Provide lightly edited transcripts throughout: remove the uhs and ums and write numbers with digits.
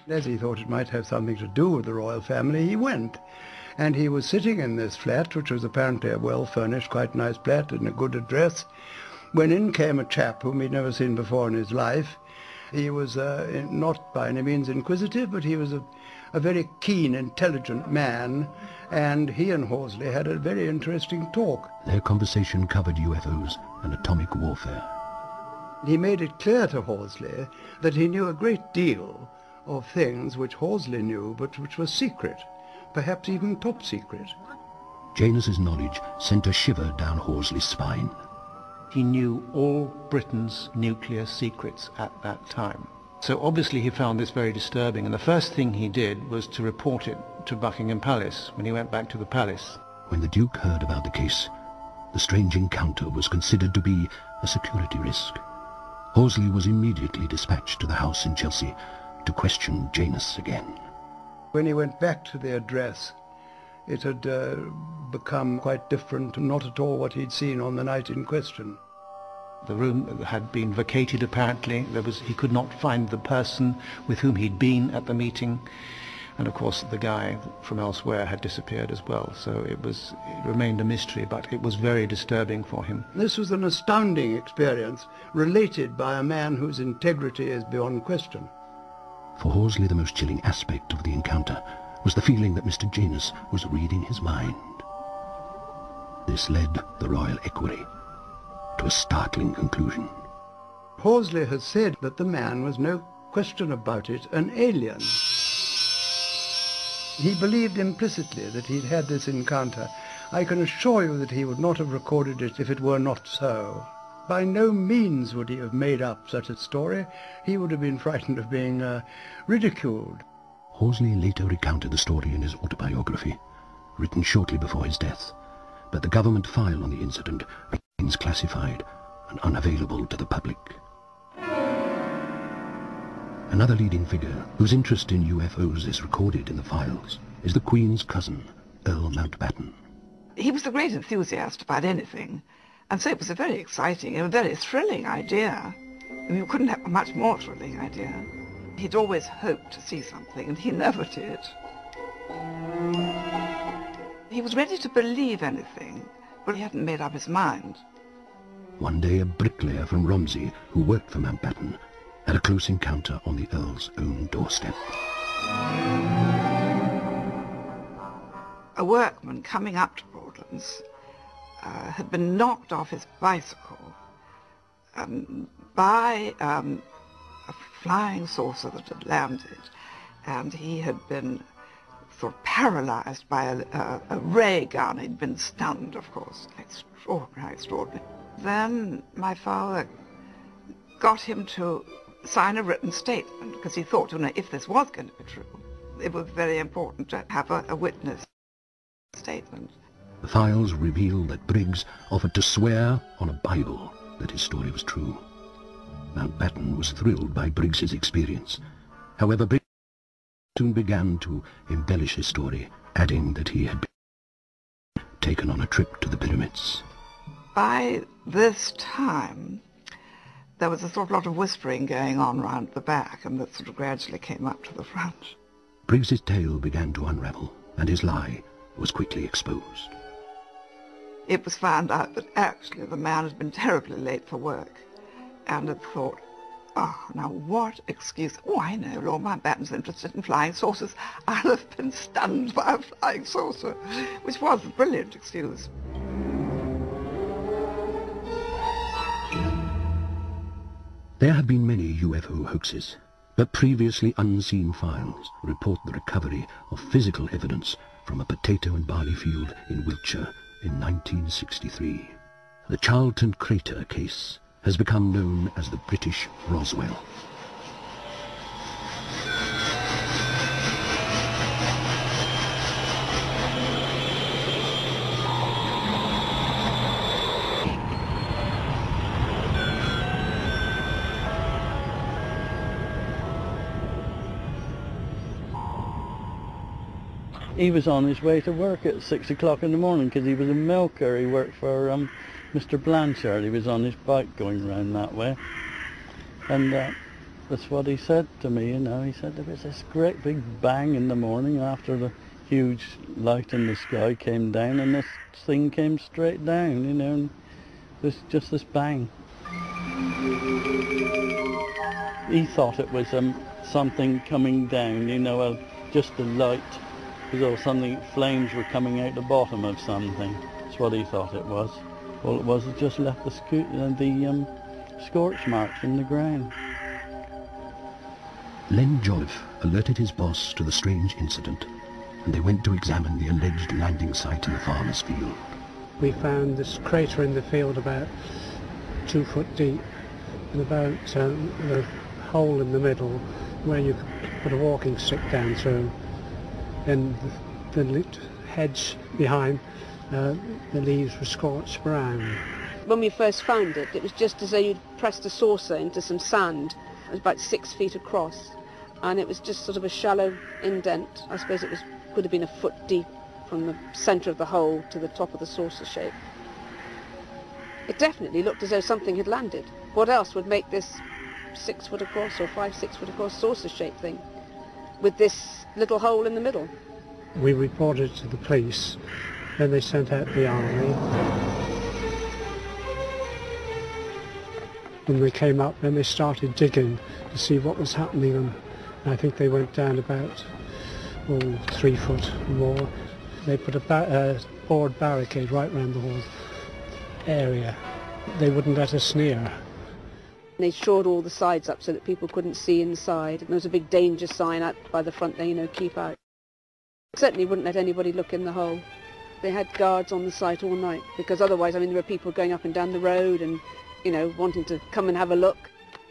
As he thought it might have something to do with the royal family, he went. And he was sitting in this flat, which was apparently a well-furnished, quite nice flat in a good address, when in came a chap whom he'd never seen before in his life. He was not by any means inquisitive, but he was a very keen, intelligent man, and he and Horsley had a very interesting talk. Their conversation covered UFOs and atomic warfare. He made it clear to Horsley that he knew a great deal of things which Horsley knew, but which were secret, perhaps even top secret. Janus's knowledge sent a shiver down Horsley's spine. He knew all Britain's nuclear secrets at that time. So obviously he found this very disturbing, and the first thing he did was to report it to Buckingham Palace when he went back to the palace. When the Duke heard about the case, the strange encounter was considered to be a security risk. Horsley was immediately dispatched to the house in Chelsea to question Janus again. When he went back to the address, it had become quite different, not at all what he'd seen on the night in question. The room had been vacated apparently. He could not find the person with whom he'd been at the meeting. And of course the guy from elsewhere had disappeared as well. So it remained a mystery, but it was very disturbing for him. This was an astounding experience, related by a man whose integrity is beyond question. For Horsley, the most chilling aspect of the encounter was the feeling that Mr. Janus was reading his mind. This led the royal equerry to a startling conclusion. Horsley has said that the man was, no question about it, an alien. He believed implicitly that he'd had this encounter. I can assure you that he would not have recorded it if it were not so. By no means would he have made up such a story. He would have been frightened of being ridiculed. Horsley later recounted the story in his autobiography, written shortly before his death, but the government file on the incident remains classified and unavailable to the public. Another leading figure whose interest in UFOs is recorded in the files is the Queen's cousin, Earl Mountbatten. He was a great enthusiast about anything, and so it was a very exciting and a very thrilling idea. I mean, you couldn't have a much more thrilling idea. He'd always hoped to see something, and he never did. He was ready to believe anything, but he hadn't made up his mind. One day a bricklayer from Romsey, who worked for Mountbatten, had a close encounter on the Earl's own doorstep. A workman coming up to Broadlands had been knocked off his bicycle by a flying saucer that had landed, and he had been sort of paralyzed by a ray gun. He'd been stunned, of course. Extraordinary, extraordinary. Then my father got him to sign a written statement, because he thought, you know, if this was going to be true, it was very important to have a witness statement. The files reveal that Briggs offered to swear on a Bible that his story was true. Mountbatten was thrilled by Briggs's experience. However, Briggs soon began to embellish his story, adding that he had been taken on a trip to the pyramids. By this time, there was a sort of lot of whispering going on round the back, and that sort of gradually came up to the front. Briggs's tale began to unravel, and his lie was quickly exposed. It was found out that actually the man had been terribly late for work, and had thought, oh, now what excuse? Oh, I know, Lord Mountbatten's interested in flying saucers. I'll have been stunned by a flying saucer, which was a brilliant excuse. There have been many UFO hoaxes, but previously unseen files report the recovery of physical evidence from a potato and barley field in Wiltshire in 1963. The Charlton Crater case has become known as the British Roswell. He was on his way to work at 6 o'clock in the morning because he was a milker. He worked for Mr. Blanchard. He was on his bike going round that way. And That's what he said to me, you know. He said there was this great big bang in the morning after the huge light in the sky came down, and this thing came straight down, you know, and there's just this bang. He thought it was something coming down, you know, just a light, or something, flames were coming out the bottom of something. That's what he thought it was. All it was just left the scorch marks in the ground. Len Jolliffe alerted his boss to the strange incident, and they went to examine the alleged landing site in the farmer's field. We found this crater in the field about 2 foot deep, and about the hole in the middle where you could put a walking stick down through. And the hedge behind, the leaves were scorched brown. When we first found it, it was just as though you'd pressed a saucer into some sand. It was about 6 feet across, and it was just sort of a shallow indent. I suppose it could have been a foot deep from the centre of the hole to the top of the saucer shape. It definitely looked as though something had landed. What else would make this 6 foot across or 5-6 foot across saucer shaped thing with this little hole in the middle? We reported to the police, then they sent out the army. When they came up, then they started digging to see what was happening, and I think they went down about 3 foot more. They put a board barricade right around the whole area. They wouldn't let us near. They shored all the sides up so that people couldn't see inside. And there was a big danger sign out by the front there, you know, keep out. Certainly wouldn't let anybody look in the hole. They had guards on the site all night, because otherwise, I mean, there were people going up and down the road and, you know, wanting to come and have a look.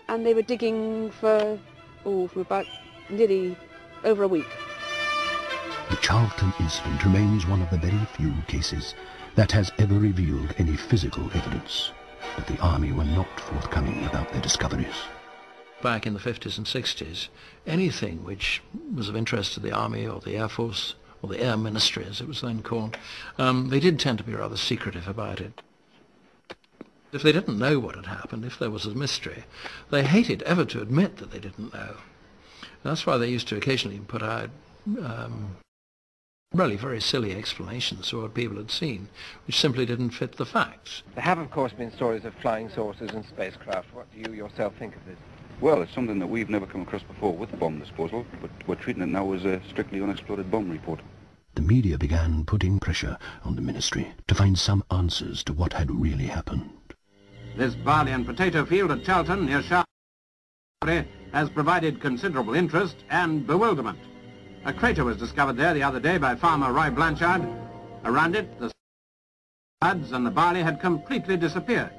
And they were digging for about nearly over a week. The Charlton incident remains one of the very few cases that has ever revealed any physical evidence, but the Army were not forthcoming about their discoveries. Back in the 50s and 60s, anything which was of interest to the Army or the Air Force, or the Air Ministry as it was then called, they did tend to be rather secretive about it. If they didn't know what had happened, if there was a mystery, they hated ever to admit that they didn't know. That's why they used to occasionally put out really very silly explanations for what people had seen, which simply didn't fit the facts. There have, of course, been stories of flying saucers and spacecraft. What do you yourself think of this? Well, it's something that we've never come across before with bomb disposal, but we're treating it now as a strictly unexploded bomb report. The media began putting pressure on the ministry to find some answers to what had really happened. This barley and potato field at Charlton, near Sharp, has provided considerable interest and bewilderment. A crater was discovered there the other day by farmer Roy Blanchard. Around it, the buds and the barley had completely disappeared.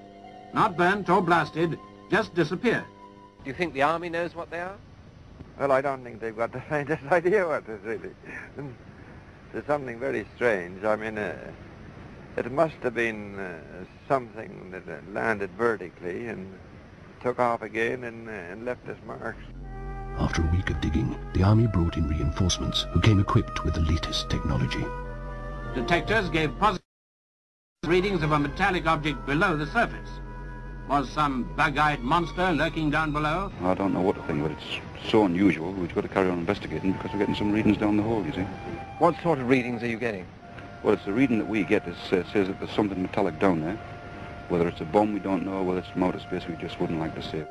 Not burnt or blasted, just disappeared. Do you think the Army knows what they are? Well, I don't think they've got the faintest idea what it is, really. There's something very strange. I mean, it must have been something that landed vertically and took off again and left us marks. After a week of digging, the Army brought in reinforcements who came equipped with the latest technology. Detectors gave positive readings of a metallic object below the surface. Was some bug-eyed monster lurking down below? I don't know what to think, but it's so unusual, we've got to carry on investigating because we're getting some readings down the hole, you see. What sort of readings are you getting? Well, it's the reading that we get that says that there's something metallic down there. Whether it's a bomb, we don't know. Whether it's from outer space, we just wouldn't like to say.